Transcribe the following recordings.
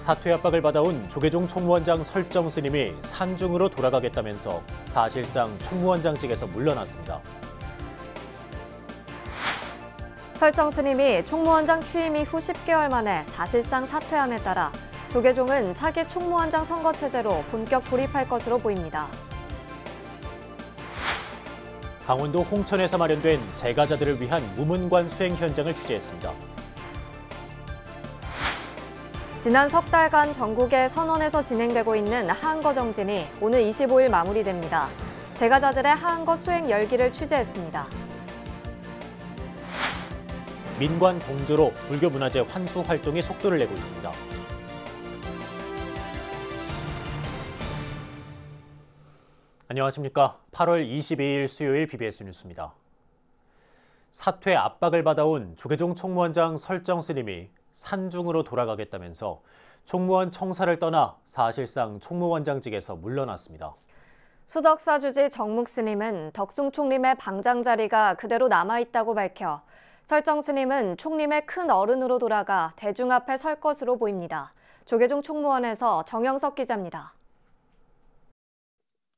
사퇴 압박을 받아온 조계종 총무원장 설정 스님이 산중으로 돌아가겠다면서 사실상 총무원장직에서 물러났습니다. 설정 스님이 총무원장 취임 이후 10개월 만에 사실상 사퇴함에 따라 조계종은 차기 총무원장 선거 체제로 본격 돌입할 것으로 보입니다. 강원도 홍천에서 마련된 재가자들을 위한 무문관 수행 현장을 취재했습니다. 지난 석 달간 전국의 선원에서 진행되고 있는 하한거 정진이 오늘 25일 마무리됩니다. 재가자들의 하한거 수행 열기를 취재했습니다. 민관 동조로 불교 문화재 환수 활동이 속도를 내고 있습니다. 안녕하십니까. 8월 22일 수요일 BBS 뉴스입니다. 사퇴 압박을 받아온 조계종 총무원장 설정 스님이 산중으로 돌아가겠다면서 총무원 청사를 떠나 사실상 총무원장직에서 물러났습니다. 수덕사주지 정묵 스님은 덕숭 총림의 방장 자리가 그대로 남아있다고 밝혀 설정 스님은 총림의 큰 어른으로 돌아가 대중 앞에 설 것으로 보입니다. 조계종 총무원에서 정영석 기자입니다.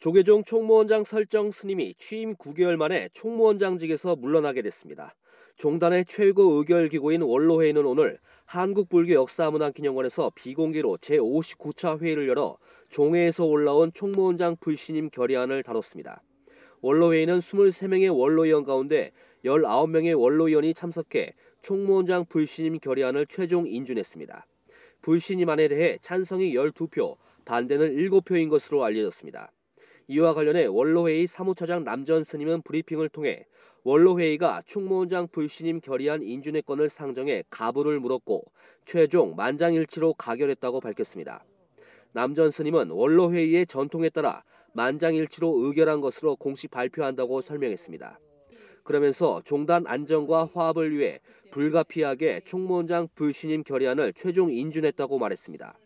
조계종 총무원장 설정 스님이 취임 9개월 만에 총무원장직에서 물러나게 됐습니다. 종단의 최고 의결기구인 원로회의는 오늘 한국불교역사문화기념관에서 비공개로 제59차 회의를 열어 종회에서 올라온 총무원장 불신임 결의안을 다뤘습니다. 원로회의는 23명의 원로위원 가운데 19명의 원로위원이 참석해 총무원장 불신임 결의안을 최종 인준했습니다. 불신임안에 대해 찬성이 12표, 반대는 7표인 것으로 알려졌습니다. 이와 관련해 원로회의 사무처장 남전 스님은 브리핑을 통해 원로회의가 총무원장 불신임 결의안 인준의 건을 상정해 가부를 물었고 최종 만장일치로 가결했다고 밝혔습니다. 남전 스님은 원로회의의 전통에 따라 만장일치로 의결한 것으로 공식 발표한다고 설명했습니다. 그러면서 종단 안정과 화합을 위해 불가피하게 총무원장 불신임 결의안을 최종 인준했다고 말했습니다.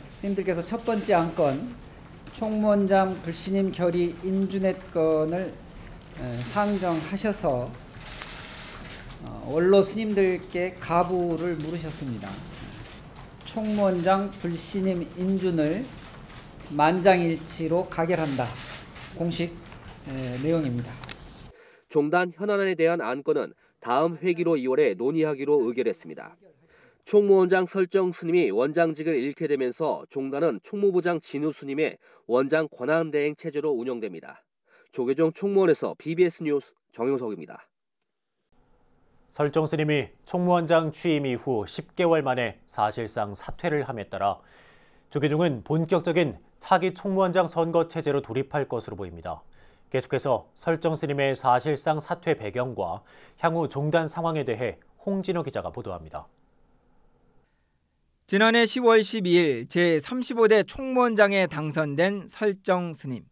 스님들께서 첫 번째 안건 총무원장 불신임 결의 인준의 건을 상정하셔서 원로 스님들께 가부를 물으셨습니다. 총무원장 불신임 인준을 만장일치로 가결한다. 공식 내용입니다. 종단 현안에 대한 안건은 다음 회기로 2월에 논의하기로 의결했습니다. 총무원장 설정 스님이 원장직을 잃게 되면서 종단은 총무부장 진우 스님의 원장 권한대행 체제로 운영됩니다. 조계종 총무원에서 BBS 뉴스 정용석입니다. 설정 스님이 총무원장 취임 이후 10개월 만에 사실상 사퇴를 함에 따라 조계종은 본격적인 차기 총무원장 선거 체제로 돌입할 것으로 보입니다. 계속해서 설정 스님의 사실상 사퇴 배경과 향후 종단 상황에 대해 홍진호 기자가 보도합니다. 지난해 10월 12일 제35대 총무원장에 당선된 설정 스님.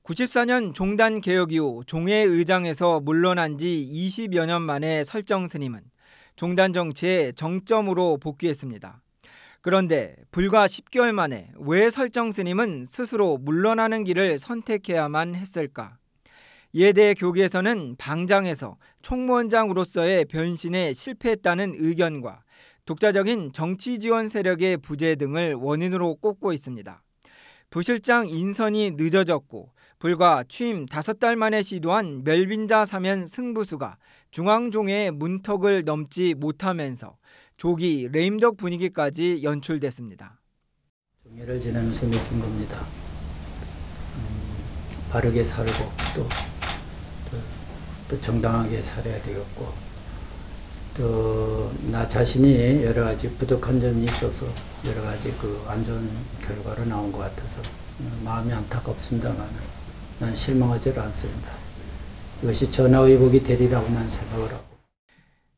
94년 종단 개혁 이후 종회의장에서 물러난 지 20여 년 만에 설정 스님은 종단 정치의 정점으로 복귀했습니다. 그런데 불과 10개월 만에 왜 설정 스님은 스스로 물러나는 길을 선택해야만 했을까? 이에 대해 교계에서는 방장에서 총무원장으로서의 변신에 실패했다는 의견과 독자적인 정치 지원 세력의 부재 등을 원인으로 꼽고 있습니다. 부실장 인선이 늦어졌고 불과 취임 5달 만에 시도한 멸빈자 사면 승부수가 중앙종회의 문턱을 넘지 못하면서 조기 레임덕 분위기까지 연출됐습니다. 종회를 지내면서 느낀 겁니다. 바르게 살고 또 정당하게 살아야 되겠고 또 나 자신이 여러 가지 부족한 점이 있어서 여러 가지 안 좋은 결과로 나온 것 같아서 마음이 안타깝습니다만 난 실망하지 않습니다. 이것이 전화위복이 되리라고 난 생각을 하고.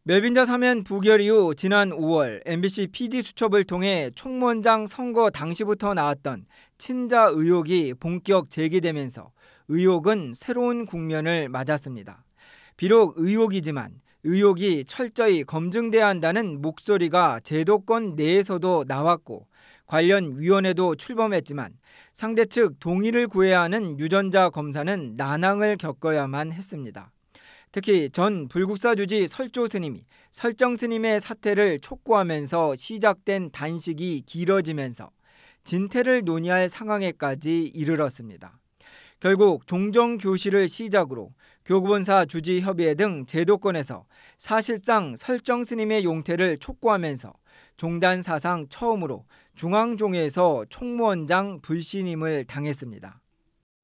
멸빈자 사면 부결 이후 지난 5월 MBC PD 수첩을 통해 총무원장 선거 당시부터 나왔던 친자 의혹이 본격 제기되면서 의혹은 새로운 국면을 맞았습니다. 비록 의혹이지만 의혹이 철저히 검증돼야 한다는 목소리가 제도권 내에서도 나왔고 관련 위원회도 출범했지만 상대 측 동의를 구해야 하는 유전자 검사는 난항을 겪어야만 했습니다. 특히 전 불국사 주지 설조 스님이 설정 스님의 사퇴를 촉구하면서 시작된 단식이 길어지면서 진퇴를 논의할 상황에까지 이르렀습니다. 결국 종정교실을 시작으로 교구본사 주지협의회 등 제도권에서 사실상 설정 스님의 용퇴를 촉구하면서 종단 사상 처음으로 중앙종회에서 총무원장 불신임을 당했습니다.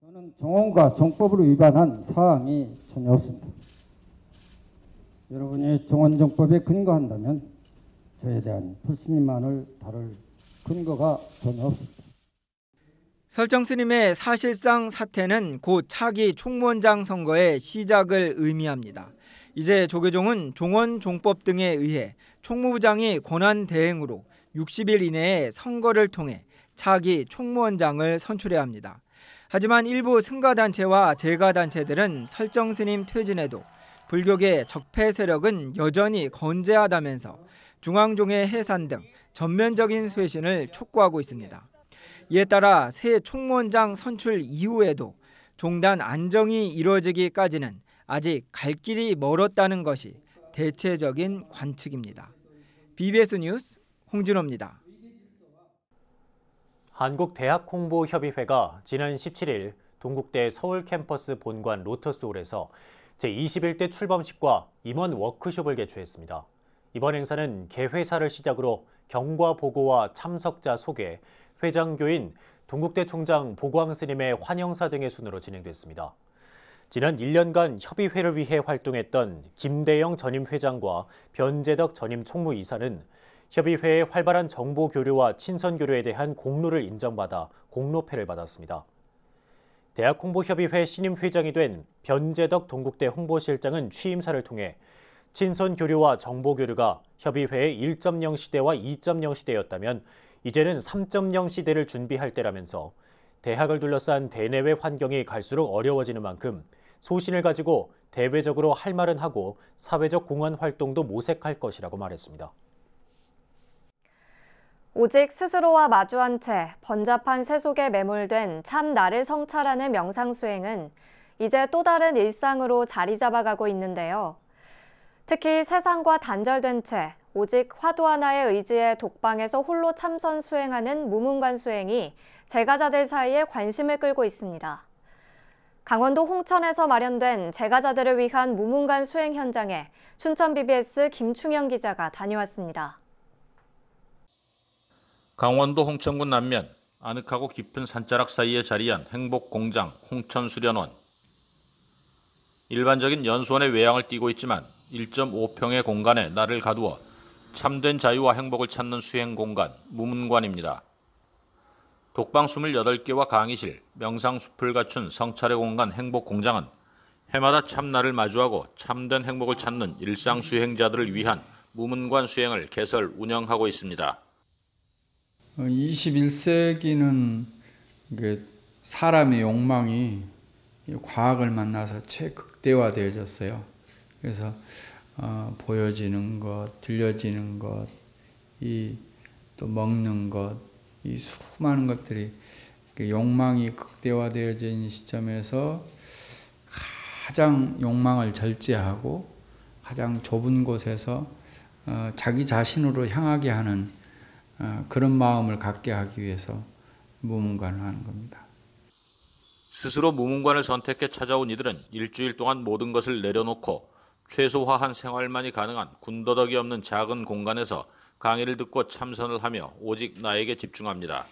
저는 정원과 정법을 위반한 사항이 전혀 없습니다. 여러분이 정원정법에 근거한다면 저에 대한 불신임만을 다룰 근거가 전혀 없습니다. 설정 스님의 사실상 사퇴는 곧 차기 총무원장 선거의 시작을 의미합니다. 이제 조계종은 종원종법 등에 의해 총무부장이 권한 대행으로 60일 이내에 선거를 통해 차기 총무원장을 선출해야 합니다. 하지만 일부 승가단체와 재가단체들은 설정 스님 퇴진에도 불교계 적폐 세력은 여전히 건재하다면서 중앙종회 해산 등 전면적인 쇄신을 촉구하고 있습니다. 이에 따라 새 총무원장 선출 이후에도 종단 안정이 이루어지기까지는 아직 갈 길이 멀었다는 것이 대체적인 관측입니다. BBS 뉴스 홍진호입니다. 한국대학홍보협의회가 지난 17일 동국대 서울 캠퍼스 본관 로터스홀에서 제21대 출범식과 임원 워크숍을 개최했습니다. 이번 행사는 개회사를 시작으로 경과 보고와 참석자 소개, 회장교인, 동국대 총장 보광 스님의 환영사 등의 순으로 진행됐습니다. 지난 1년간 협의회를 위해 활동했던 김대영 전임 회장과 변재덕 전임 총무이사는 협의회의 활발한 정보 교류와 친선 교류에 대한 공로를 인정받아 공로패를 받았습니다. 대학홍보협의회 신임 회장이 된 변재덕 동국대 홍보실장은 취임사를 통해 친선 교류와 정보 교류가 협의회의 1.0 시대와 2.0 시대였다면 이제는 3.0 시대를 준비할 때라면서 대학을 둘러싼 대내외 환경이 갈수록 어려워지는 만큼 소신을 가지고 대외적으로 할 말은 하고 사회적 공헌 활동도 모색할 것이라고 말했습니다. 오직 스스로와 마주한 채 번잡한 세속에 매몰된 참 나를 성찰하는 명상수행은 이제 또 다른 일상으로 자리 잡아가고 있는데요. 특히 세상과 단절된 채 오직 화두 하나의 의지에 독방에서 홀로 참선 수행하는 무문관 수행이 제가자들 사이에 관심을 끌고 있습니다. 강원도 홍천에서 마련된 제가자들을 위한 무문관 수행 현장에 춘천 BBS 김충영 기자가 다녀왔습니다. 강원도 홍천군 남면 아늑하고 깊은 산자락 사이에 자리한 행복공장 홍천수련원. 일반적인 연수원의 외양을 띠고 있지만 1.5평의 공간에 나를 가두어 참된 자유와 행복을 찾는 수행 공간, 무문관입니다. 독방 28개와 강의실, 명상숲을 갖춘 성찰의 공간 행복공장은 해마다 참나를 마주하고 참된 행복을 찾는 일상 수행자들을 위한 무문관 수행을 개설 운영하고 있습니다. 21세기는 사람의 욕망이 과학을 만나서 최극대화되어졌어요. 그래서 보여지는 것, 들려지는 것, 또 먹는 것, 이 수많은 것들이 욕망이 극대화되어진 시점에서 가장 욕망을 절제하고 가장 좁은 곳에서 자기 자신으로 향하게 하는 그런 마음을 갖게 하기 위해서 무문관을 하는 겁니다. 스스로 무문관을 선택해 찾아온 이들은 일주일 동안 모든 것을 내려놓고 최소화한 생활만이 가능한 군더더기 없는 작은 공간에서 강의를 듣고 참선을 하며 오직 나에게 집중합니다.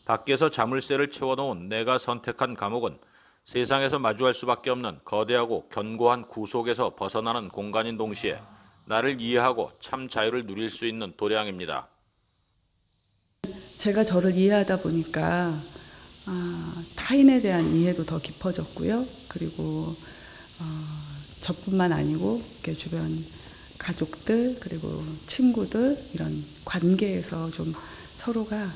밖에서 자물쇠를 채워놓은 내가 선택한 감옥은 세상에서 마주할 수밖에 없는 거대하고 견고한 구속에서 벗어나는 공간인 동시에 나를 이해하고 참 자유를 누릴 수 있는 도량입니다. 제가 저를 이해하다 보니까 타인에 대한 이해도 더 깊어졌고요. 그리고 저뿐만 아니고 주변 가족들 그리고 친구들 이런 관계에서 좀 서로가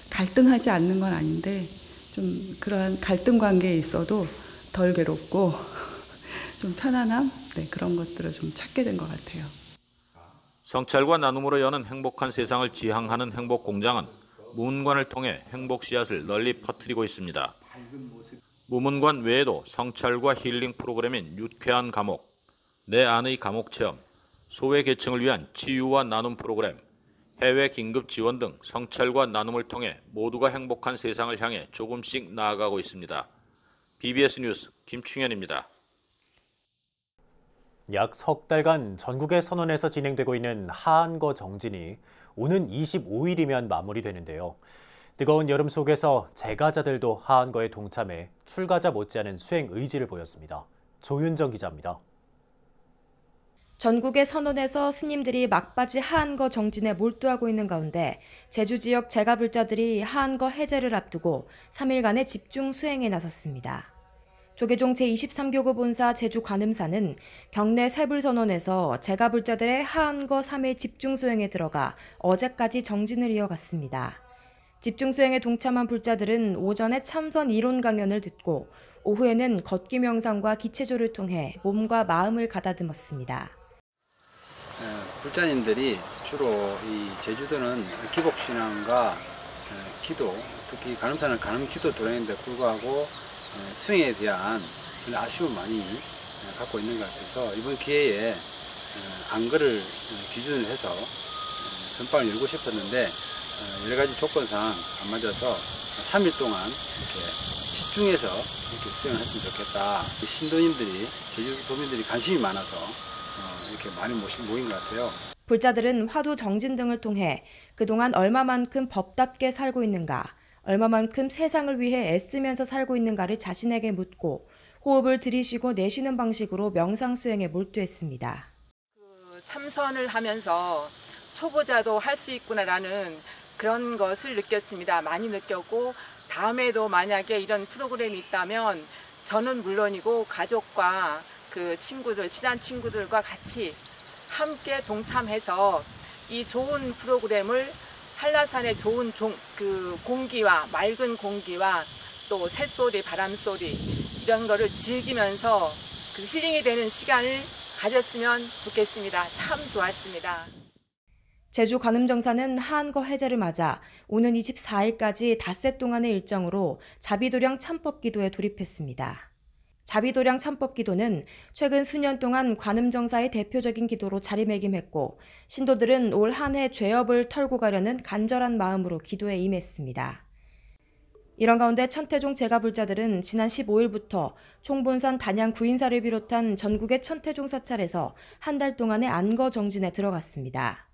갈등하지 않는 건 아닌데 좀 그러한 갈등 관계에 있어도 덜 괴롭고 좀 편안함 그런 것들을 좀 찾게 된 것 같아요. 성찰과 나눔으로 여는 행복한 세상을 지향하는 행복공장은 무문관을 통해 행복 씨앗을 널리 퍼뜨리고 있습니다. 무문관 외에도 성찰과 힐링 프로그램인 유쾌한 감옥, 내 안의 감옥 체험, 소외 계층을 위한 치유와 나눔 프로그램, 해외 긴급 지원 등 성찰과 나눔을 통해 모두가 행복한 세상을 향해 조금씩 나아가고 있습니다. BBS 뉴스 김충현입니다. 약 석 달간 전국의 선원에서 진행되고 있는 하안거 정진이 오는 25일이면 마무리되는데요. 뜨거운 여름 속에서 재가자들도 하안거에 동참해 출가자 못지않은 수행 의지를 보였습니다. 조윤정 기자입니다. 전국의 선원에서 스님들이 막바지 하안거 정진에 몰두하고 있는 가운데 제주 지역 재가불자들이 하안거 해제를 앞두고 3일간의 집중 수행에 나섰습니다. 조계종 제23교구 본사 제주 관음사는 경내 세불선원에서 재가불자들의 하안거 3일 집중 수행에 들어가 어제까지 정진을 이어갔습니다. 집중 수행에 동참한 불자들은 오전에 참선 이론 강연을 듣고 오후에는 걷기 명상과 기체조를 통해 몸과 마음을 가다듬었습니다. 불자님들이 주로 이 제주도는 기복신앙과 기도, 특히 관음사는 관음기도 들어있는데 불구하고 수행에 대한 아쉬움 많이 갖고 있는 것 같아서 이번 기회에 안거를 기준으로 해서 선방을 열고 싶었는데 여러 가지 조건상 안 맞아서 3일 동안 이렇게 집중해서 이렇게 수행을 했으면 좋겠다. 신도님들이, 제주도민들이 관심이 많아서 이렇게 많이 모인 것 같아요. 불자들은 화두 정진 등을 통해 그동안 얼마만큼 법답게 살고 있는가, 얼마만큼 세상을 위해 애쓰면서 살고 있는가를 자신에게 묻고 호흡을 들이쉬고 내쉬는 방식으로 명상 수행에 몰두했습니다. 참선을 하면서 초보자도 할 수 있구나라는 그런 것을 느꼈습니다. 많이 느꼈고 다음에도 만약에 이런 프로그램이 있다면 저는 물론이고 가족과 그 친구들, 친한 친구들과 같이 함께 동참해서 이 좋은 프로그램을 한라산의 좋은 공기와 맑은 공기와 또 새소리, 바람소리 이런 거를 즐기면서 그 힐링이 되는 시간을 가졌으면 좋겠습니다. 참 좋았습니다. 제주 관음정사는 하안거 해제를 맞아 오는 24일까지 닷새 동안의 일정으로 자비도량 참법기도에 돌입했습니다. 자비도량 참법기도는 최근 수년 동안 관음정사의 대표적인 기도로 자리매김했고 신도들은 올 한 해 죄업을 털고 가려는 간절한 마음으로 기도에 임했습니다. 이런 가운데 천태종 재가불자들은 지난 15일부터 총본산 단양 구인사를 비롯한 전국의 천태종 사찰에서 한 달 동안의 안거 정진에 들어갔습니다.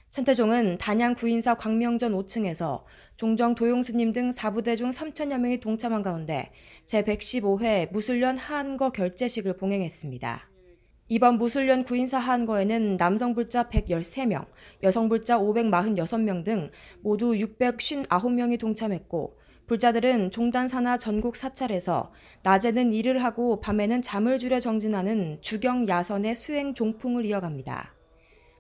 천태종은 단양 구인사 광명전 5층에서 종정 도용스님 등 4부대 중 3천여 명이 동참한 가운데 제115회 무술련 하안거 결제식을 봉행했습니다. 이번 무술련 구인사 하안거에는 남성 불자 113명, 여성 불자 546명 등 모두 659명이 동참했고 불자들은 종단 산하 전국 사찰에서 낮에는 일을 하고 밤에는 잠을 줄여 정진하는 주경 야선의 수행 종풍을 이어갑니다.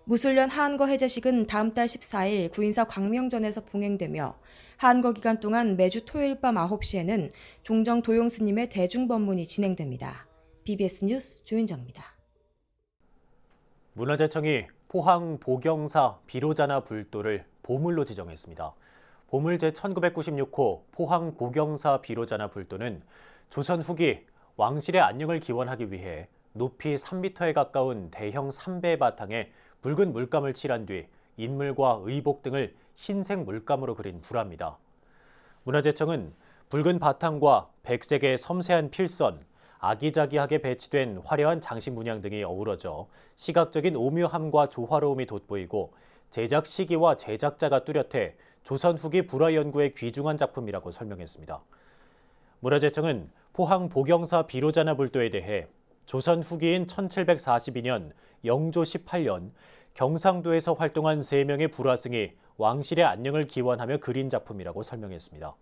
무술련 하안거 해제식은 다음 달 14일 구인사 광명전에서 봉행되며 하안거 기간 동안 매주 토요일 밤 9시에는 종정 도용스님의 대중법문이 진행됩니다. BBS 뉴스 조윤정입니다. 문화재청이 포항 보경사 비로자나 불도를 보물로 지정했습니다. 보물 제1996호 포항 보경사 비로자나 불도는 조선 후기 왕실의 안녕을 기원하기 위해 높이 3m에 가까운 대형 삼배 바탕에 붉은 물감을 칠한 뒤 인물과 의복 등을 흰색 물감으로 그린 불화입니다. 문화재청은 붉은 바탕과 백색의 섬세한 필선, 아기자기하게 배치된 화려한 장식 문양 등이 어우러져 시각적인 오묘함과 조화로움이 돋보이고 제작 시기와 제작자가 뚜렷해 조선 후기 불화 연구에 귀중한 작품이라고 설명했습니다. 문화재청은 포항 보경사 비로자나 불도에 대해 조선 후기인 1742년 영조 18년 경상도에서 활동한 3명의 불화승이 왕실의 안녕을 기원하며 그린 작품이라고 설명했습니다.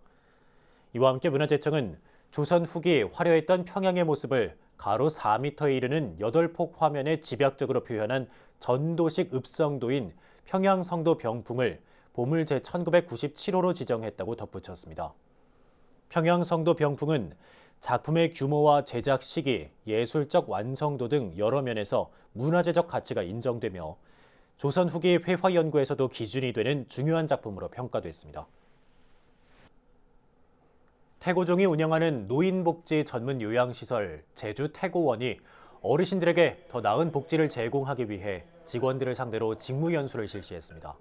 이와 함께 문화재청은 조선 후기 화려했던 평양의 모습을 가로 4m에 이르는 8폭 화면에 집약적으로 표현한 전도식 읍성도인 평양성도 병풍을 보물 제1997호로 지정했다고 덧붙였습니다. 평양성도 병풍은 작품의 규모와 제작 시기, 예술적 완성도 등 여러 면에서 문화재적 가치가 인정되며 조선 후기 회화 연구에서도 기준이 되는 중요한 작품으로 평가됐습니다. 태고종이 운영하는 노인복지 전문 요양시설 제주태고원이 어르신들에게 더 나은 복지를 제공하기 위해 직원들을 상대로 직무연수를 실시했습니다.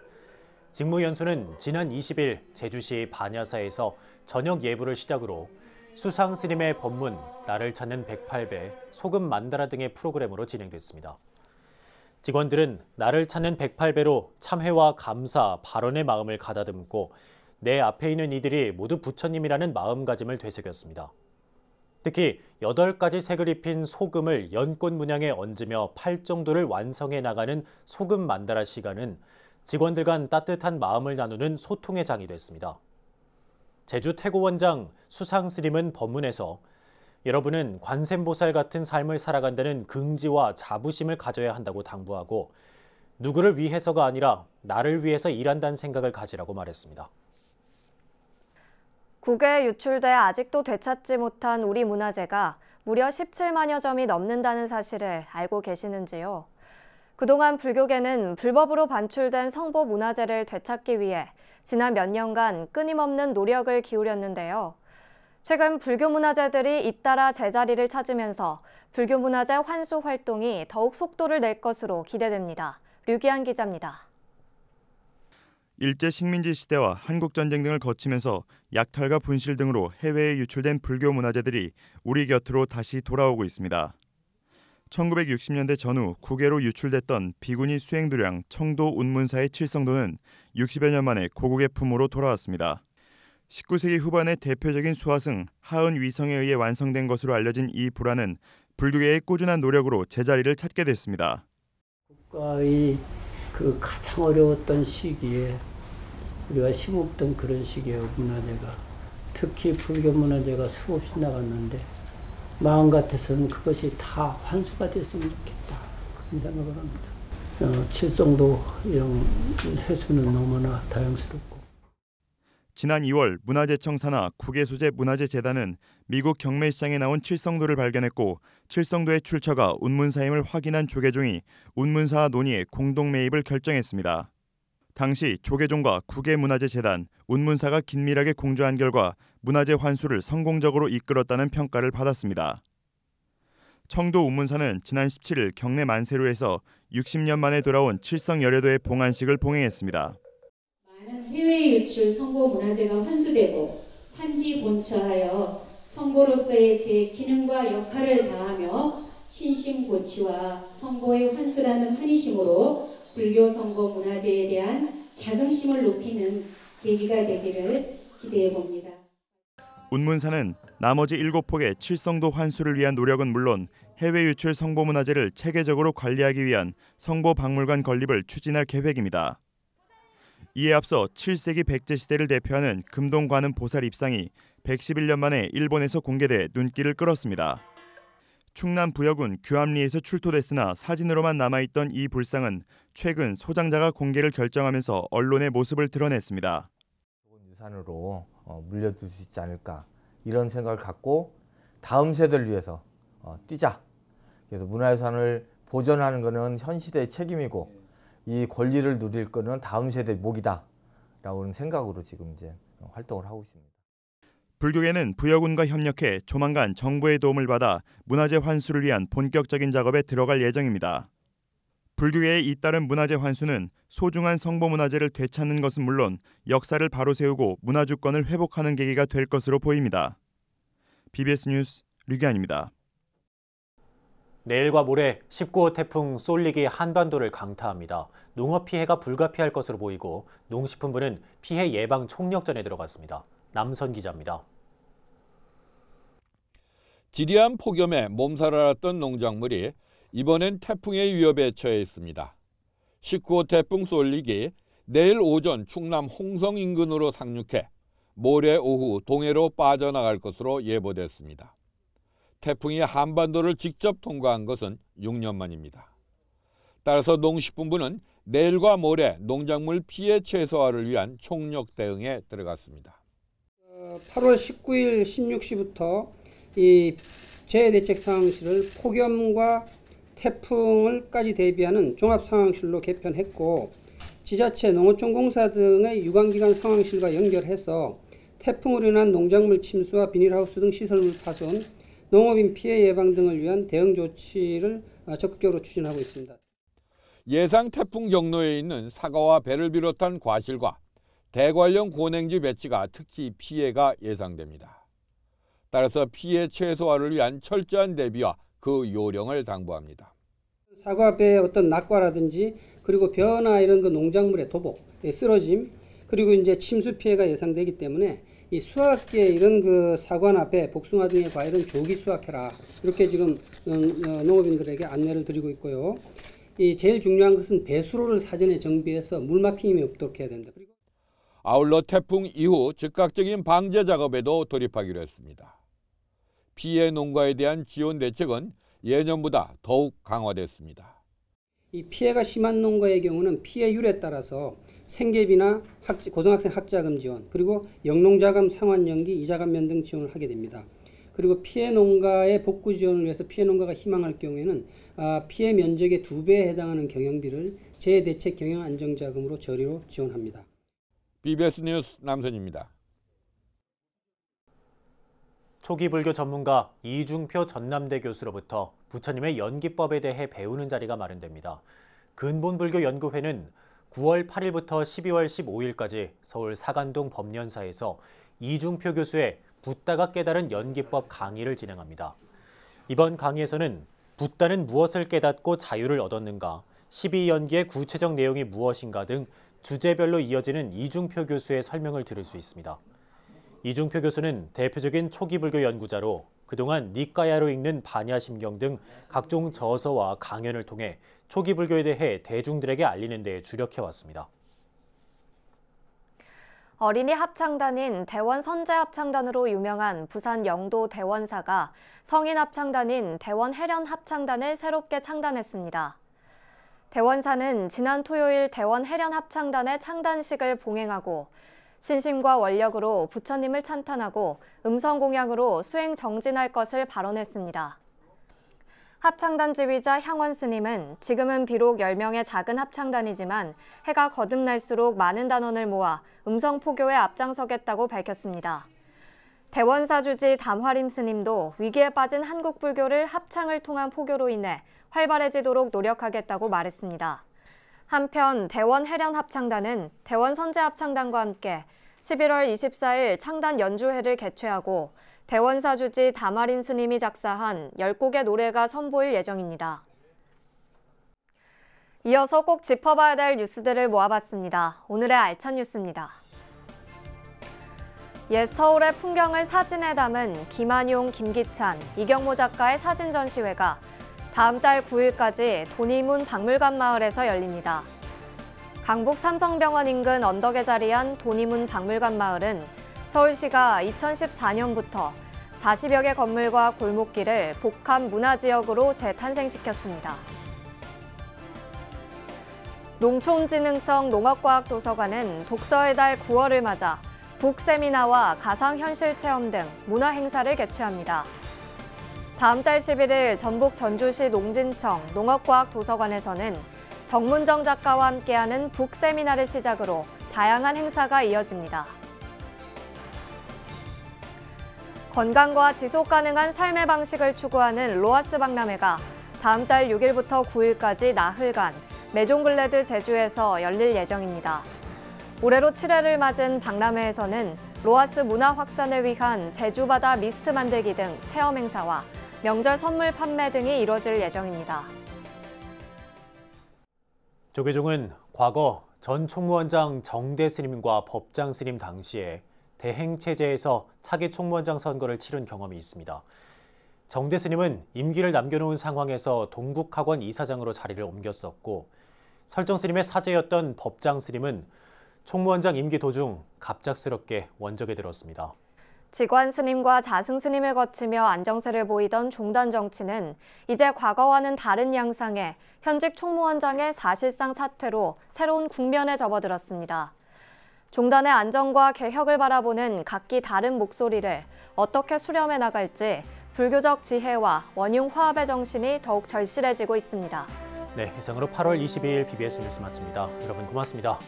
직무연수는 지난 20일 제주시 반야사에서 저녁 예불을 시작으로 수상스님의 법문, 나를 찾는 108배, 소금 만다라 등의 프로그램으로 진행됐습니다. 직원들은 나를 찾는 108배로 참회와 감사, 발언의 마음을 가다듬고 내 앞에 있는 이들이 모두 부처님이라는 마음가짐을 되새겼습니다. 특히 8가지 색을 입힌 소금을 연꽃 문양에 얹으며 팔 정도를 완성해 나가는 소금 만다라 시간은 직원들 간 따뜻한 마음을 나누는 소통의 장이 됐습니다. 제주 태고원장 수상스님은 법문에서 여러분은 관세음보살 같은 삶을 살아간다는 긍지와 자부심을 가져야 한다고 당부하고 누구를 위해서가 아니라 나를 위해서 일한다는 생각을 가지라고 말했습니다. 국외에 유출돼 아직도 되찾지 못한 우리 문화재가 무려 17만여 점이 넘는다는 사실을 알고 계시는지요? 그동안 불교계는 불법으로 반출된 성보 문화재를 되찾기 위해 지난 몇 년간 끊임없는 노력을 기울였는데요. 최근 불교 문화재들이 잇따라 제자리를 찾으면서 불교 문화재 환수 활동이 더욱 속도를 낼 것으로 기대됩니다. 류기한 기자입니다. 일제 식민지 시대와 한국전쟁 등을 거치면서 약탈과 분실 등으로 해외에 유출된 불교 문화재들이 우리 곁으로 다시 돌아오고 있습니다. 1960년대 전후 국외로 유출됐던 비구니 수행도량 청도 운문사의 칠성도는 60여 년 만에 고국의 품으로 돌아왔습니다. 19세기 후반의 대표적인 수화승 하은 위성에 의해 완성된 것으로 알려진 이 불화는 불교계의 꾸준한 노력으로 제자리를 찾게 됐습니다. 국가의 그 가장 어려웠던 시기에 우리가 심었던 그런 시기에 문화재가 특히 불교 문화재가 수없이 나갔는데 마음 같아서는 그것이 다 환수가 됐으면 좋겠다 그런 생각을 합니다. 칠성도 이런 해수는 너무나 다양스럽고 지난 2월 문화재청 산하 국외소재 문화재재단은 미국 경매시장에 나온 칠성도를 발견했고 칠성도의 출처가 운문사임을 확인한 조계종이 운문사와 논의해 공동 매입을 결정했습니다. 당시 조계종과 국외문화재재단, 운문사가 긴밀하게 공조한 결과 문화재 환수를 성공적으로 이끌었다는 평가를 받았습니다. 청도 운문사는 지난 17일 경내 만세루에서 60년 만에 돌아온 칠성열애도의 봉안식을 봉행했습니다. 많은 해외 유출 성보 문화재가 환수되고 환지 본처하여 성보로서의 제 기능과 역할을 다하며 신심고취와 성보의 환수라는 환희심으로 불교 성보 문화재에 대한 자긍심을 높이는 계기가 되기를 기대해 봅니다. 운문사는 나머지 7폭의 칠성도 환수를 위한 노력은 물론 해외 유출 성보 문화재를 체계적으로 관리하기 위한 성보 박물관 건립을 추진할 계획입니다. 이에 앞서 7세기 백제 시대를 대표하는 금동관음 보살 입상이 111년 만에 일본에서 공개돼 눈길을 끌었습니다. 충남 부여군 규암리에서 출토됐으나 사진으로만 남아있던 이 불상은 최근 소장자가 공개를 결정하면서 언론의 모습을 드러냈습니다. 유산으로 물려둘 수 있지 않을까 이런 생각을 갖고 다음 세대를 위해서 뛰자. 그래서 문화유산을 보존하는 것은 현 시대의 책임이고 이 권리를 누릴 것은 다음 세대 몫이다라고 생각으로 지금 이제 활동을 하고 있습니다. 불교계는 부여군과 협력해 조만간 정부의 도움을 받아 문화재 환수를 위한 본격적인 작업에 들어갈 예정입니다. 불교계의 잇따른 문화재 환수는 소중한 성보 문화재를 되찾는 것은 물론 역사를 바로 세우고 문화주권을 회복하는 계기가 될 것으로 보입니다. BBS 뉴스 류기환입니다. 내일과 모레 19호 태풍 쏠릭이 한반도를 강타합니다. 농업 피해가 불가피할 것으로 보이고 농식품부는 피해 예방 총력전에 들어갔습니다. 남선 기자입니다. 지리한 폭염에 몸살을 앓았던 농작물이 이번엔 태풍의 위협에 처해 있습니다. 19호 태풍 쏠릭이 내일 오전 충남 홍성 인근으로 상륙해 모레 오후 동해로 빠져나갈 것으로 예보됐습니다. 태풍이 한반도를 직접 통과한 것은 6년 만입니다. 따라서 농식품부는 내일과 모레 농작물 피해 최소화를 위한 총력 대응에 들어갔습니다. 8월 19일 16시부터 이 재해대책상황실을 폭염과 태풍을까지 대비하는 종합상황실로 개편했고 지자체, 농어촌공사 등의 유관기관 상황실과 연결해서 태풍으로 인한 농작물 침수와 비닐하우스 등 시설물 파손, 농업인 피해 예방 등을 위한 대응 조치를 적극적으로 추진하고 있습니다. 예상 태풍 경로에 있는 사과와 배를 비롯한 과실과 대관령 고냉지 배치가 특히 피해가 예상됩니다. 따라서 피해 최소화를 위한 철저한 대비와 그 요령을 당부합니다. 사과, 배의 어떤 낙과라든지 그리고 벼나 이런 그 농작물의 도복, 쓰러짐, 그리고 이제 침수 피해가 예상되기 때문에 이 수확기에 이런 그 사과나 배, 복숭아 등의 과일은 조기 수확해라. 이렇게 지금 농업인들에게 안내를 드리고 있고요. 이 제일 중요한 것은 배수로를 사전에 정비해서 물 막힘이 없도록 해야 된다. 그리고 아울러 태풍 이후 즉각적인 방제 작업에도 돌입하기로 했습니다. 피해 농가에 대한 지원 대책은 예년보다 더욱 강화됐습니다. 이 피해가 심한 농가의 경우는 피해율에 따라서 생계비나 고등학생 학자금 지원, 그리고 영농자금 상환연기, 이자감면 등 지원을 하게 됩니다. 그리고 피해 농가의 복구 지원을 위해서 피해 농가가 희망할 경우에는 피해 면적의 2배에 해당하는 경영비를 재대책 경영 안정자금으로 저리로 지원합니다. BBS 뉴스 남선입니다. 초기 불교 전문가 이중표 전남대 교수로부터 부처님의 연기법에 대해 배우는 자리가 마련됩니다. 근본불교연구회는 9월 8일부터 12월 15일까지 서울 사간동 법련사에서 이중표 교수의 붓다가 깨달은 연기법 강의를 진행합니다. 이번 강의에서는 붓다는 무엇을 깨닫고 자유를 얻었는가, 12연기의 구체적 내용이 무엇인가 등 주제별로 이어지는 이중표 교수의 설명을 들을 수 있습니다. 이중표 교수는 대표적인 초기 불교 연구자로 그동안 니까야로 읽는 반야심경 등 각종 저서와 강연을 통해 초기 불교에 대해 대중들에게 알리는 데 주력해왔습니다. 어린이 합창단인 대원 선제합창단으로 유명한 부산 영도 대원사가 성인 합창단인 대원 해련 합창단을 새롭게 창단했습니다. 대원사는 지난 토요일 대원 해련 합창단의 창단식을 봉행하고 신심과 원력으로 부처님을 찬탄하고 음성공양으로 수행 정진할 것을 발언했습니다. 합창단 지휘자 향원 스님은 지금은 비록 10명의 작은 합창단이지만 해가 거듭날수록 많은 단원을 모아 음성포교에 앞장서겠다고 밝혔습니다. 대원사 주지 담화림 스님도 위기에 빠진 한국 불교를 합창을 통한 포교로 인해 활발해지도록 노력하겠다고 말했습니다. 한편 대원 해련 합창단은 대원 선제 합창단과 함께 11월 24일 창단 연주회를 개최하고 대원사 주지 담화림 스님이 작사한 10곡의 노래가 선보일 예정입니다. 이어서 꼭 짚어봐야 될 뉴스들을 모아봤습니다. 오늘의 알찬 뉴스입니다. 옛 서울의 풍경을 사진에 담은 김한용, 김기찬, 이경모 작가의 사진 전시회가 다음 달 9일까지 도니문 박물관 마을에서 열립니다. 강북 삼성병원 인근 언덕에 자리한 도니문 박물관 마을은 서울시가 2014년부터 40여 개 건물과 골목길을 복합 문화지역으로 재탄생시켰습니다. 농촌진흥청 농업과학도서관은 독서의 달 9월을 맞아 북세미나와 가상현실 체험 등 문화행사를 개최합니다. 다음 달 11일 전북 전주시 농진청 농업과학도서관에서는 정문정 작가와 함께하는 북세미나를 시작으로 다양한 행사가 이어집니다. 건강과 지속가능한 삶의 방식을 추구하는 로아스 박람회가 다음 달 6일부터 9일까지 나흘간 메종글레드 제주에서 열릴 예정입니다. 올해로 7회를 맞은 박람회에서는 로아스 문화 확산을 위한 제주바다 미스트 만들기 등 체험 행사와 명절 선물 판매 등이 이뤄질 예정입니다. 조계종은 과거 전 총무원장 정대 스님과 법장 스님 당시에 대행체제에서 차기 총무원장 선거를 치른 경험이 있습니다. 정대 스님은 임기를 남겨놓은 상황에서 동국학원 이사장으로 자리를 옮겼었고, 설정 스님의 사제였던 법장 스님은 총무원장 임기 도중 갑작스럽게 원적에 들었습니다. 직관 스님과 자승 스님을 거치며 안정세를 보이던 종단 정치는 이제 과거와는 다른 양상의 현직 총무원장의 사실상 사퇴로 새로운 국면에 접어들었습니다. 종단의 안정과 개혁을 바라보는 각기 다른 목소리를 어떻게 수렴해 나갈지 불교적 지혜와 원융 화합의 정신이 더욱 절실해지고 있습니다. 네, 이상으로 8월 22일 BBS 뉴스 마칩니다. 여러분 고맙습니다.